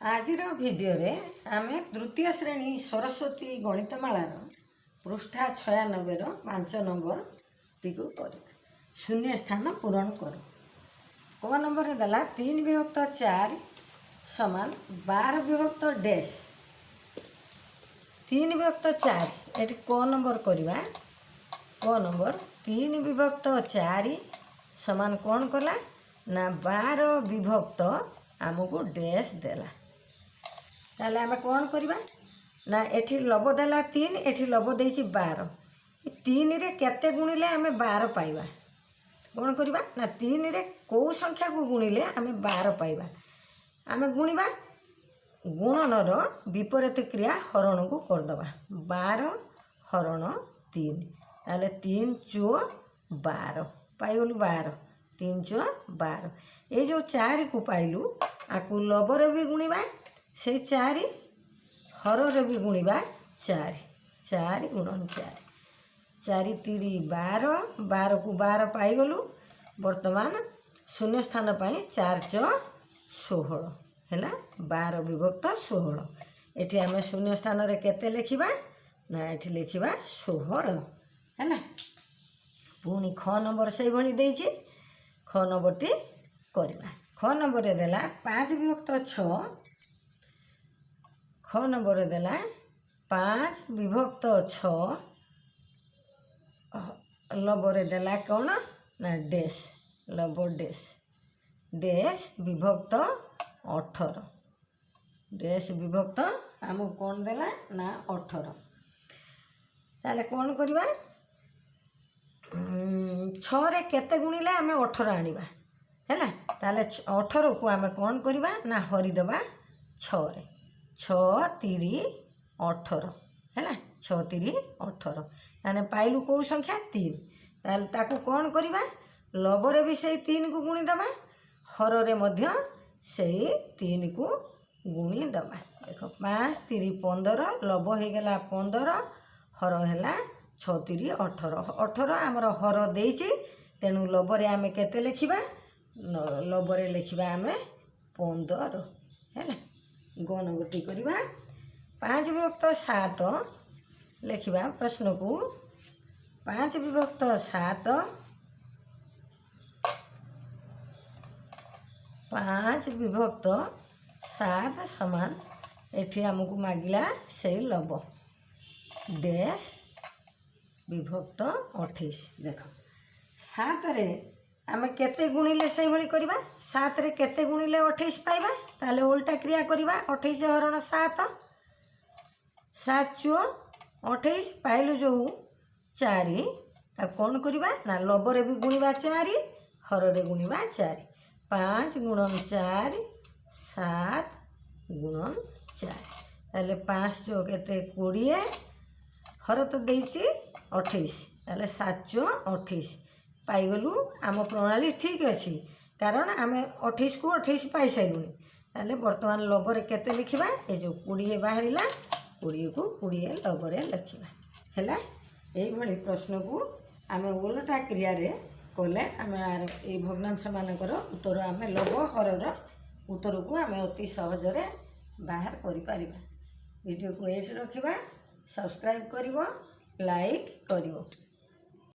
आजिर video रे आमे तृतीय श्रेणी सरस्वती गणितमालार पृष्ठा 96 रो 5 नंबर टीकू कर शून्य स्थान पूरण कर। क नंबर रे दला 3 विभक्त 4 समान 12 विभक्त डैश 3 विभक्त 4 एटी क नंबर करवा। क नंबर 3 विभक्त 4 समान कौन कला ना 12 विभक्त आमको डैश देला। ताले आमे कौन करवा ना एठी लब देला 3 एठी लब देछि 12 3 रे केते गुणिले आमे 12 पाइबा। कौन करवा ना 3 रे को संख्या को गुणिले आमे 12 पाइबा। आमे गुणिबा गुणनर विपरीत क्रिया हरण को कर दबा 12 हरण 3 ताले 3 चो 12 पाइगलु 12 3 चो 12 ए जो 4 को पाइलु आकु लबर भी गुणिबा से 4 हर भी गुणिबा 4 4 गुणन 4 4 3 12 12 को 12 पाइगलु। वर्तमान शून्य स्थान पाई 4 चो 16 है 12 विभक्त 16 एटी आमे शून्य स्थान रे केते लिखिबा ना एटी लिखिबा 16 है ना। पुनी ख नंबर से भली देछि ख नंबर टी करबा। ख नंबर रे देला 5 विभक्त 6 ख नंबर रे देला 5 विभक्त 6 लबरे देला कौन ना डैश लब डैश डैश विभक्त 18 डैश विभक्त आमको कौन देला ना 18 ताले कौन करवा 6 रे केते गुणिले आमे 18 आनिबा हैला। ताले 18 को आमे कौन करवा ना हरि दबा 6 रे 6 3 18 है 6 3 18 ताने पाइलु को संख्या 3 ताले ताकू कौन करवा लबरे भी से 3 को गुणी दबा हर रे मध्य से 3 को गुणी दबा। देखो 5 3 15 लब हो गला 15 हर है 6 3 18 18 आमर हर देछि तेणु लबरे आमे केते लिखिबा लबरे लिखिबा आमे 15 है। गण गति करवा 5 विभक्त 7 लिखिबा प्रश्न को 5 विभक्त 7 5 विभक्त 7 समान एठी हमको मागिला से लब डैश विभक्त 28। देखो 7 रे आमे केते गुणिले से भली करबा 7 रे केते गुणिले 28 पाइबा ताले उल्टा क्रिया करबा 28 हरण 7 7 चो 28 पाइलु जो 4 ता कौन करबा ना लबरे भी गुणिबा 4 हर रे गुणिबा 4 5 गुणन 4 7 गुणन 4 ताले 5 चो केते 20 हर तो देछि 28 ताले 7 चो 28 पाइगलु आम प्रणाली ठीक अच्छी कारण आम 28 को 28 पाई सारूनी ताले वर्तमान लबरे केते लिखिबा ए जो 20 बाहरिला 20 को 20 लबरे लिखिबा हैला। एई भली प्रश्न को आम उल्टा क्रिया रे कले आम ए भग्नांश मानकर उत्तर आम लब हरर उत्तर को आम अति सहज रे बाहर करि परिबा। वीडियो को एठी रखिबा सब्सक्राइब करिवो लाइक करिवो।